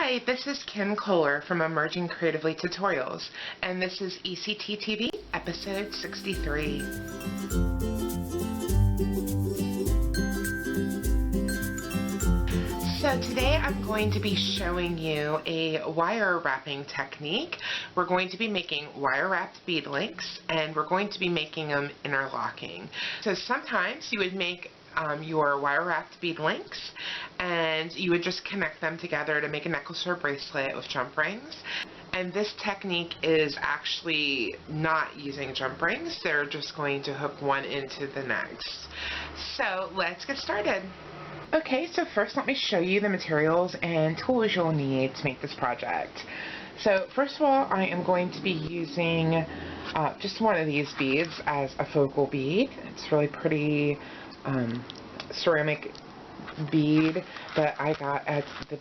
Hi, this is Kim Kohler from Emerging Creatively Tutorials, and this is ECT TV, episode 63. So today I'm going to be showing you a wire wrapping technique. We're going to be making wire wrapped bead links, and we're going to be making them interlocking. So sometimes you would make your wire wrapped bead links and you would just connect them together to make a necklace or a bracelet with jump rings. And this technique is actually not using jump rings. They're just going to hook one into the next. So let's get started. Okay, so first let me show you the materials and tools you'll need to make this project. So first of all, I am going to be using just one of these beads as a focal bead. It's really pretty ceramic bead that I got at the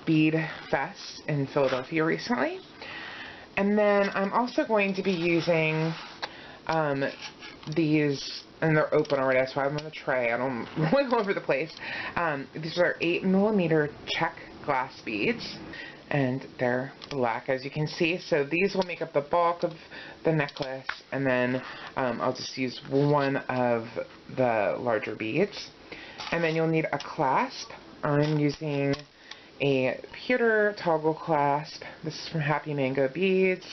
Bead Fest in Philadelphia recently. And then I'm also going to be using these, and they're open already, that's why I'm on the tray. I don't roll over the place. These are 8mm check glass beads, and they're black, as you can see. So these will make up the bulk of the necklace, and then I'll just use one of the larger beads. And then you'll need a clasp. I'm using a pewter toggle clasp. This is from Happy Mango Beads.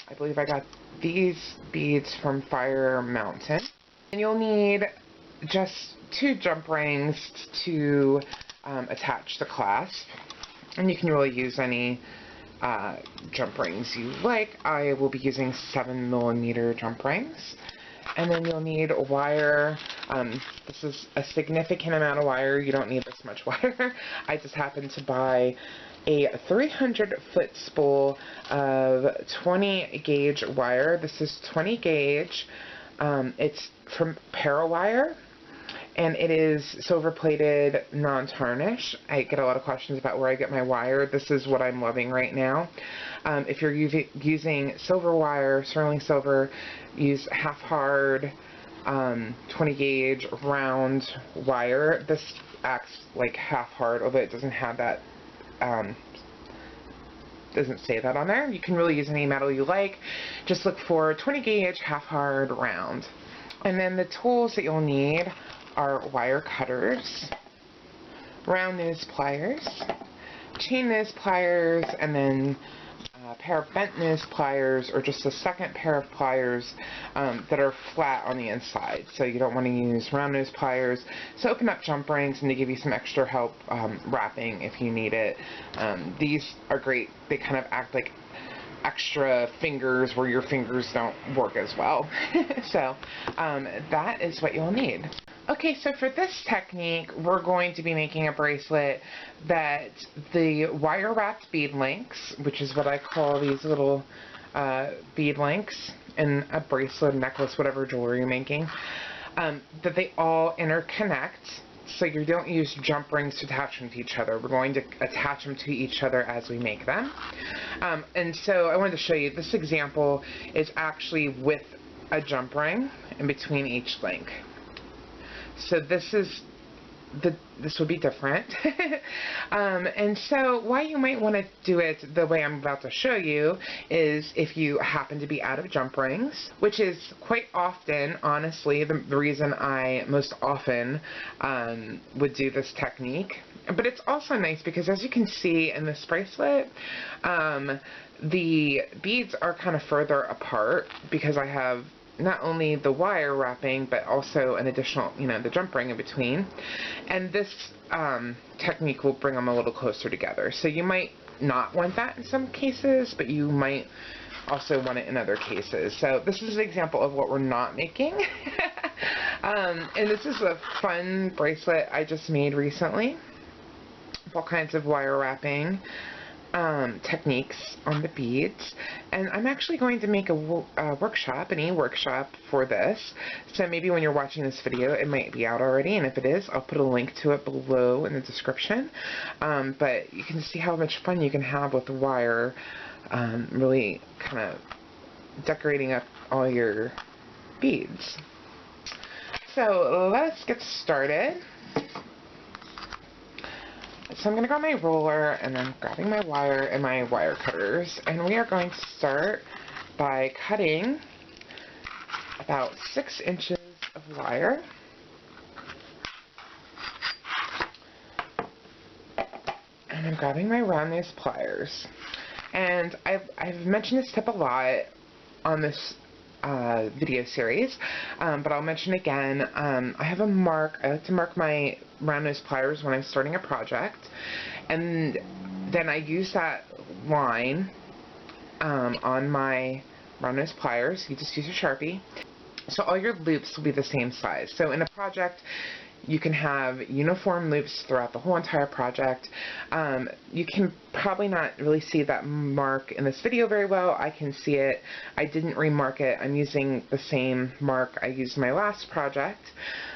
I believe I got these beads from Fire Mountain. And you'll need just 2 jump rings to attach the clasp. And you can really use any jump rings you like. I will be using 7mm jump rings. And then you'll need a wire. This is a significant amount of wire. You don't need this much wire. I just happened to buy a 300-foot spool of 20 gauge wire. This is 20 gauge. It's from Parawire, and it is silver plated, non-tarnish. I get a lot of questions about where I get my wire. This is what I'm loving right now. If you're using silver wire, sterling silver, use half hard 20 gauge round wire. This acts like half hard, although it doesn't have that, doesn't say that on there. You can really use any metal you like. Just look for 20 gauge half hard round. And then the tools that you'll need are wire cutters, round nose pliers, chain nose pliers, and then a pair of bent nose pliers, or just a second pair of pliers that are flat on the inside. So you don't want to use round nose pliers. So open up jump rings and they give you some extra help wrapping if you need it. These are great. They kind of act like extra fingers where your fingers don't work as well. So that is what you'll need. Okay, so for this technique, we're going to be making a bracelet that the wire wrapped bead links, which is what I call these little bead links in a bracelet, necklace, whatever jewelry you're making, that they all interconnect. So you don't use jump rings to attach them to each other. We're going to attach them to each other as we make them. And so I wanted to show you, this example is actually with a jump ring in between each link. So this would be different. And so why you might want to do it the way I'm about to show you is if you happen to be out of jump rings, which is quite often, honestly, the reason I most often would do this technique. But it's also nice because, as you can see in this bracelet, the beads are kind of further apart because I have not only the wire wrapping, but also an additional, the jump ring in between. And this technique will bring them a little closer together. So you might not want that in some cases, but you might also want it in other cases. So this is an example of what we're not making. And this is a fun bracelet I just made recently. All kinds of wire wrapping techniques on the beads, and I'm actually going to make a workshop, an e-workshop for this, so maybe when you're watching this video it might be out already, and if it is, I'll put a link to it below in the description. But you can see how much fun you can have with wire, really kind of decorating up all your beads. So let's get started. So I'm going to grab my roller and then grabbing my wire and my wire cutters, and we are going to start by cutting about 6 inches of wire. And I'm grabbing my round nose pliers. And I've mentioned this tip a lot on this video series, but I'll mention again. I have a mark. I like to mark my round nose pliers when I'm starting a project, and then I use that line on my round nose pliers. You just use a Sharpie, so all your loops will be the same size. So in a project, you can have uniform loops throughout the whole entire project. You can probably not really see that mark in this video very well. I can see it. I didn't remark it. I'm using the same mark I used in my last project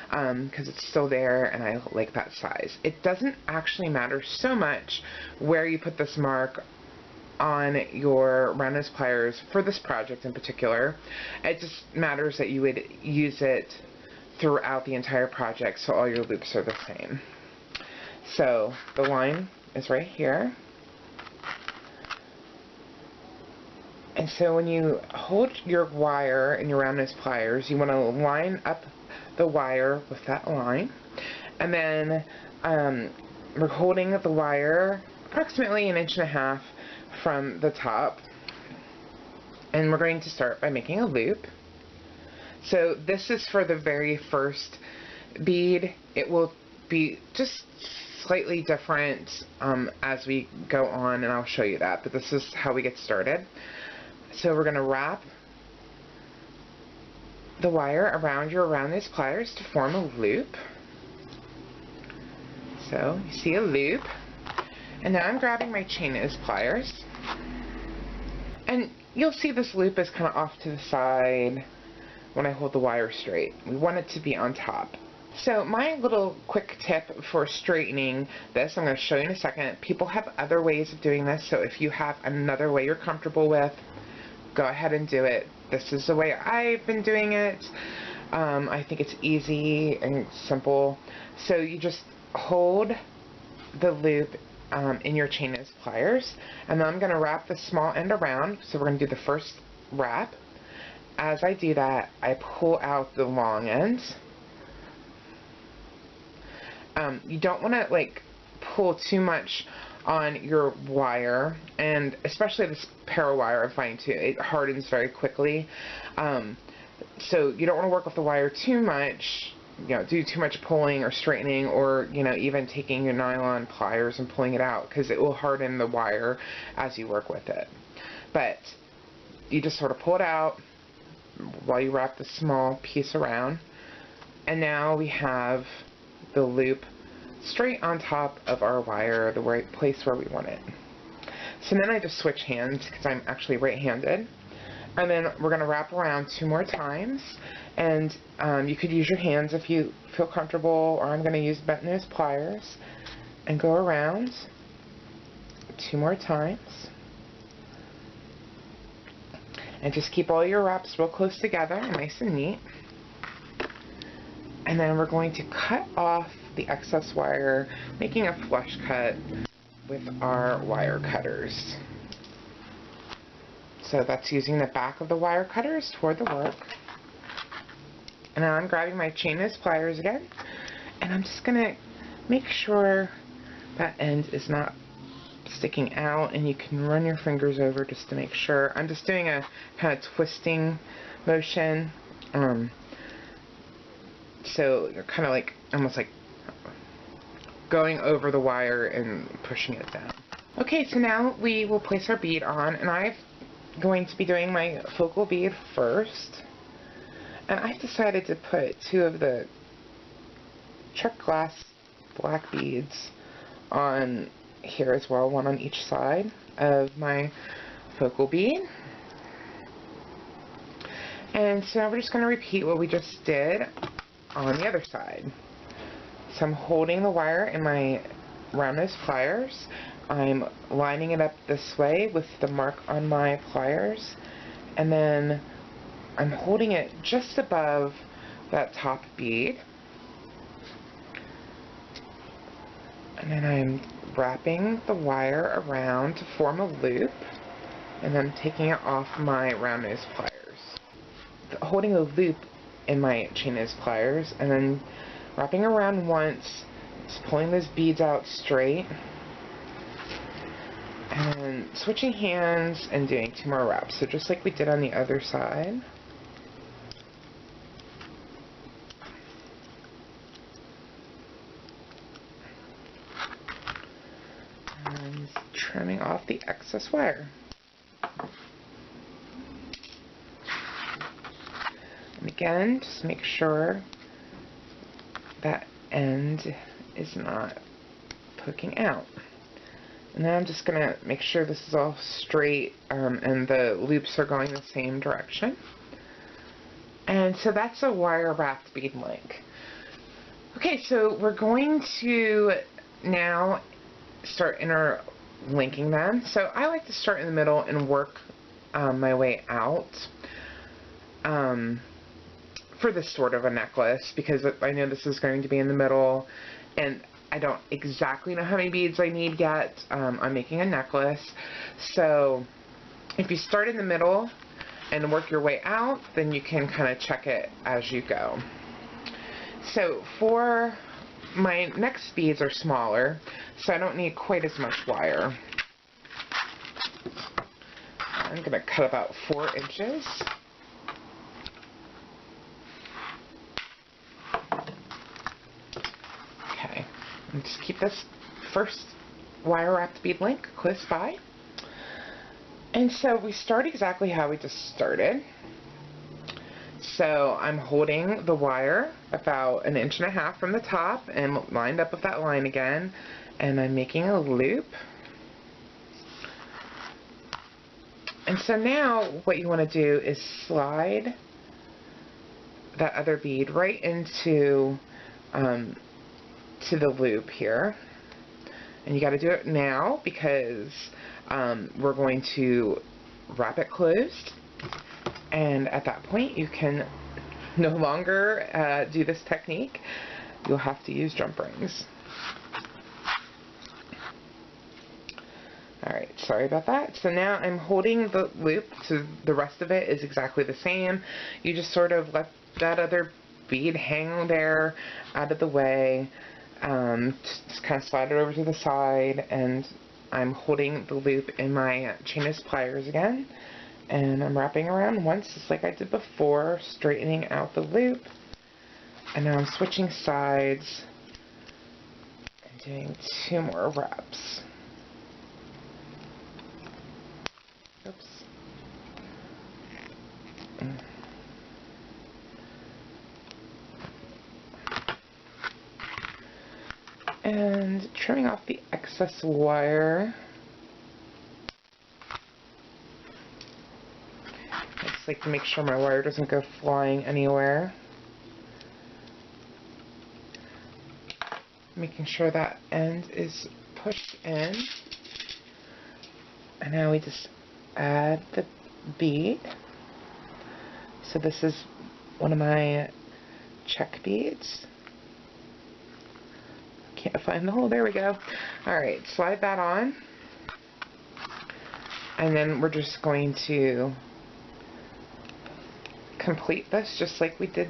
because it's still there and I like that size. It doesn't actually matter so much where you put this mark on your round nose pliers for this project in particular. It just matters that you would use it throughout the entire project, so all your loops are the same. So the line is right here, and so when you hold your wire in your round nose pliers, you want to line up the wire with that line, and then we're holding the wire approximately 1.5 inches from the top, and we're going to start by making a loop. So this is for the very first bead. It will be just slightly different as we go on, and I'll show you that, but this is how we get started. So we're going to wrap the wire around your round nose pliers to form a loop. So you see a loop, and now I'm grabbing my chain nose pliers, and you'll see this loop is kind of off to the side when I hold the wire straight. We want it to be on top. So my little quick tip for straightening this, I'm going to show you in a second. People have other ways of doing this, so if you have another way you're comfortable with, go ahead and do it. This is the way I've been doing it. I think it's easy and simple. So you just hold the loop in your chain nose pliers, and then I'm going to wrap the small end around. So we're going to do the first wrap. As I do that, I pull out the long ends. You don't want to like pull too much on your wire, and especially this para wire, I find too, it hardens very quickly. So you don't want to work with the wire too much, you know, do too much pulling or straightening, or, you know, even taking your nylon pliers and pulling it out, because it will harden the wire as you work with it. But you just sort of pull it out while you wrap the small piece around, and now we have the loop straight on top of our wire, the right place where we want it. So then I just switch hands because I'm actually right-handed, and then we're going to wrap around 2 more times, and you could use your hands if you feel comfortable, or I'm going to use bent nose pliers and go around 2 more times. And just keep all your wraps real close together, nice and neat. And then we're going to cut off the excess wire, making a flush cut with our wire cutters. So that's using the back of the wire cutters toward the work. And now I'm grabbing my chain nose pliers again, and I'm just going to make sure that end is not sticking out, and you can run your fingers over just to make sure. I'm just doing a kind of twisting motion, so you're kind of like almost like going over the wire and pushing it down. Okay, so now we will place our bead on, and I'm going to be doing my focal bead first, and I've decided to put 2 of the check glass black beads on here as well, 1 on each side of my focal bead. And so now we're just going to repeat what we just did on the other side. So I'm holding the wire in my round nose pliers. I'm lining it up this way with the mark on my pliers, and then I'm holding it just above that top bead. And then I'm wrapping the wire around to form a loop, and then taking it off my round nose pliers. Holding the loop in my chain nose pliers, and then wrapping around once, just pulling those beads out straight, and switching hands and doing 2 more wraps. So just like we did on the other side. And trimming off the excess wire. And again, just make sure that end is not poking out. And now I'm just going to make sure this is all straight and the loops are going the same direction. And so that's a wire wrapped bead link. Okay, so we're going to now start interlinking them. So I like to start in the middle and work my way out for this sort of a necklace, because I know this is going to be in the middle, and I don't exactly know how many beads I need yet. I'm making a necklace, so if you start in the middle and work your way out, then you can kind of check it as you go. So for my next beads are smaller, so I don't need quite as much wire. I'm going to cut about 4 inches. Okay, and just keep this first wire wrapped bead link close by. And so we start exactly how we just started. So I'm holding the wire about 1.5 inches from the top and lined up with that line again, and I'm making a loop. And so now what you want to do is slide that other bead right into to the loop here. And you got to do it now because we're going to wrap it closed. And at that point, you can no longer do this technique. You'll have to use jump rings. Alright, sorry about that. So now I'm holding the loop, so the rest of it is exactly the same. You just sort of let that other bead hang there out of the way. Just kind of slide it over to the side, and I'm holding the loop in my chain nose pliers again. And I'm wrapping around once, just like I did before, straightening out the loop. And now I'm switching sides and doing 2 more wraps. Oops. And trimming off the excess wire. Just like to make sure my wire doesn't go flying anywhere. Making sure that end is pushed in. And now we just add the bead. So this is one of my check beads. Can't find the hole. There we go. Alright, slide that on. And then we're just going to complete this just like we did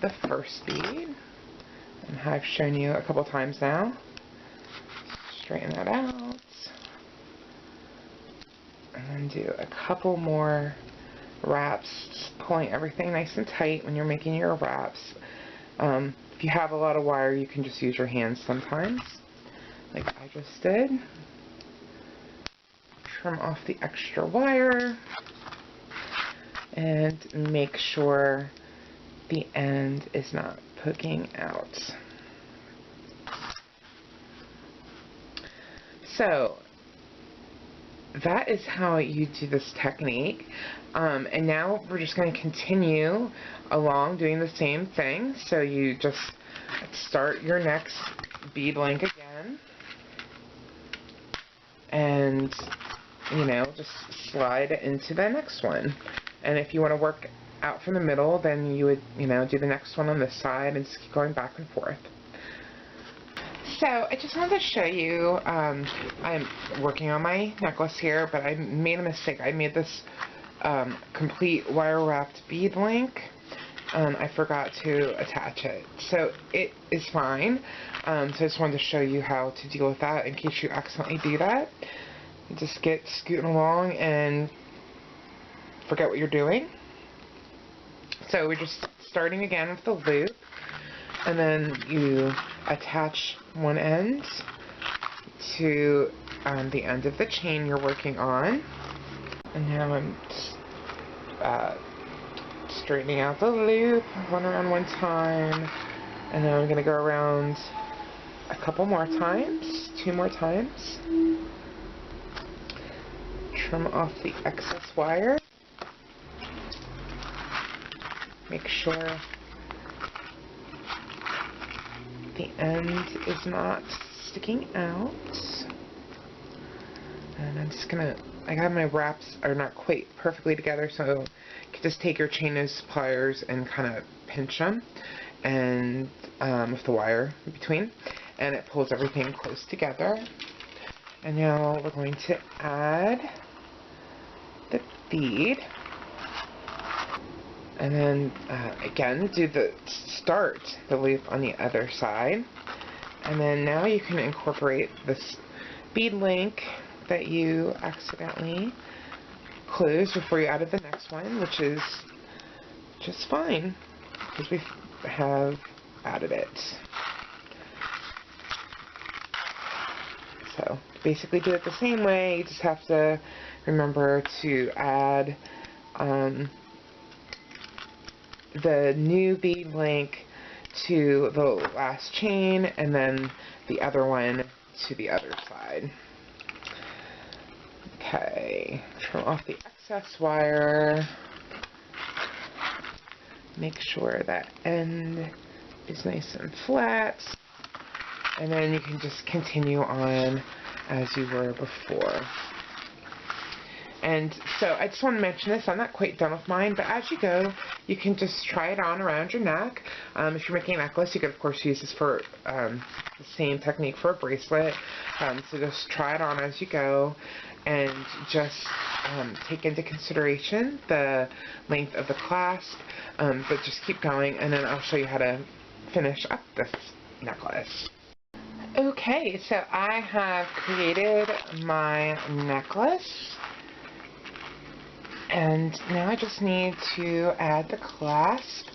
the first bead. And I've shown you a couple times now. Straighten that out. And then do a couple more wraps, just pulling everything nice and tight when you're making your wraps. If you have a lot of wire, you can just use your hands sometimes, like I just did. Trim off the extra wire and make sure the end is not poking out. So that is how you do this technique, and now we're just going to continue along doing the same thing. So you just start your next bead link again, and you know, just slide it into the next one. And if you want to work out from the middle, then you would, you know, do the next one on this side and just keep going back and forth. So I just wanted to show you, I'm working on my necklace here, but I made a mistake. I made this complete wire wrapped bead link. I forgot to attach it. So it is fine. So I just wanted to show you how to deal with that in case you accidentally do that. You just get scooting along and forget what you're doing. So we're just starting again with the loop, and then you attach one end to the end of the chain you're working on. And now I'm just, straightening out the loop, one around one time, and then I'm going to go around a couple more times, 2 more times. Trim off the excess wire. Make sure the end is not sticking out. And I'm just gonna, I got my wraps are not quite perfectly together, so you can just take your chain nose pliers and kind of pinch them, and with the wire in between, and it pulls everything close together. And now we're going to add the bead, and then again start the loop on the other side. And then now you can incorporate this bead link that you accidentally closed before you added the next one, which is just fine because we have added it. So basically do it the same way. You just have to remember to add the new bead link to the last chain, and then the other one to the other side. Okay, trim off the excess wire. Make sure that end is nice and flat, and then you can just continue on as you were before. And so I just want to mention this, I'm not quite done with mine, but as you go, you can just try it on around your neck. If you're making a necklace, you could of course use this for the same technique for a bracelet. So just try it on as you go, and just take into consideration the length of the clasp, but just keep going, and then I'll show you how to finish up this necklace. Okay, so I have created my necklace. And now I just need to add the clasp,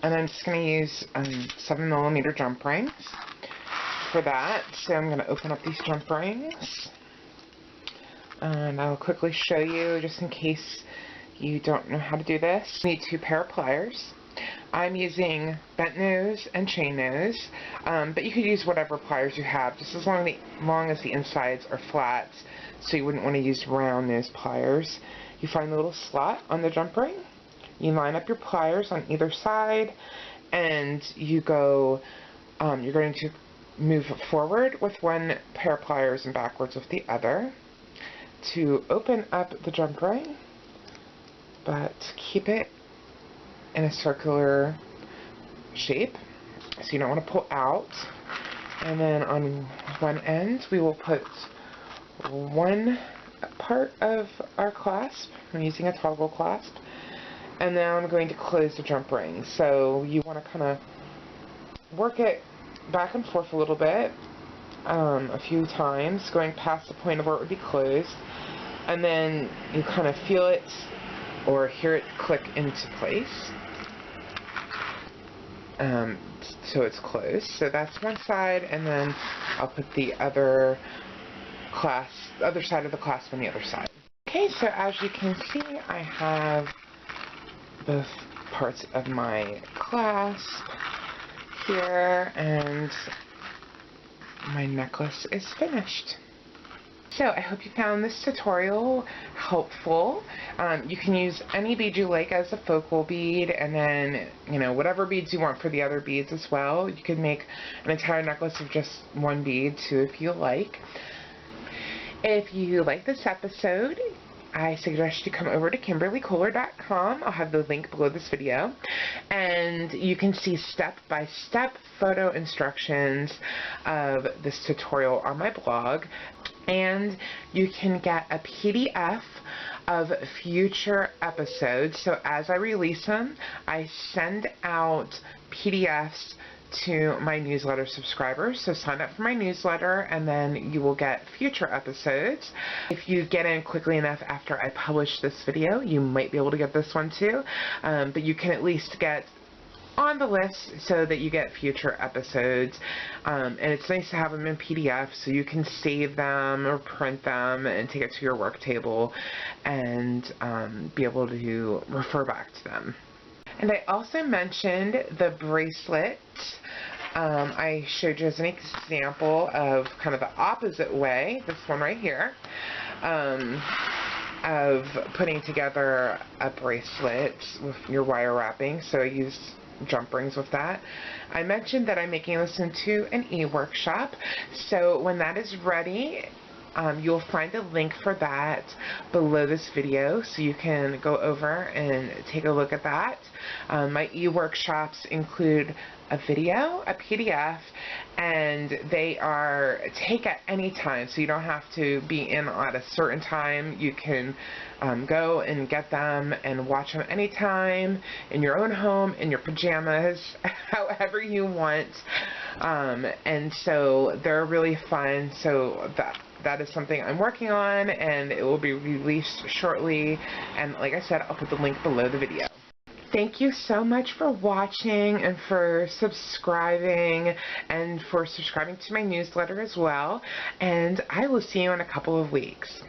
and I'm just going to use 7mm jump rings for that. So I'm going to open up these jump rings, and I'll quickly show you just in case you don't know how to do this. You need 2 pair of pliers. I'm using bent nose and chain nose, but you could use whatever pliers you have, just as long as the insides are flat, so you wouldn't want to use round nose pliers. You find the little slot on the jump ring, you line up your pliers on either side, and you go, you're going to move forward with one pair of pliers and backwards with the other to open up the jump ring, but keep it in a circular shape, so you don't want to pull out. And then on one end we will put one part of our clasp. I'm using a toggle clasp, and now I'm going to close the jump ring. So you want to kind of work it back and forth a little bit, a few times, going past the point of where it would be closed, and then you kind of feel it or hear it click into place. So it's closed. So that's one side, and then I'll put the other side of the clasp on the other side. Okay, so as you can see, I have both parts of my clasp here, and my necklace is finished. So I hope you found this tutorial helpful. You can use any bead you like as a focal bead, and then, you know, whatever beads you want for the other beads as well. You can make an entire necklace of just one bead too if you like. If you like this episode, I suggest you come over to KimberlyKoehler.com. I'll have the link below this video, and you can see step-by-step photo instructions of this tutorial on my blog, and you can get a PDF of future episodes. So as I release them, I send out PDFs to my newsletter subscribers. So sign up for my newsletter and then you will get future episodes. If you get in quickly enough after I publish this video, you might be able to get this one too, but you can at least get on the list so that you get future episodes, and it's nice to have them in PDF so you can save them or print them and take it to your work table and be able to refer back to them. And I also mentioned the bracelet. I showed you as an example of kind of the opposite way, this one right here, of putting together a bracelet with your wire wrapping. So I used jump rings with that. I mentioned that I'm making this into an e-workshop. So when that is ready, you'll find a link for that below this video, so you can go over and take a look at that. My e-workshops include a video, a PDF, and they are take at any time, so you don't have to be in at a certain time. You can go and get them and watch them anytime, in your own home, in your pajamas, however you want, and so they're really fun. So that is something I'm working on, and it will be released shortly, and like I said, I'll put the link below the video. Thank you so much for watching and for subscribing and for subscribing to my newsletter as well, and I will see you in a couple of weeks.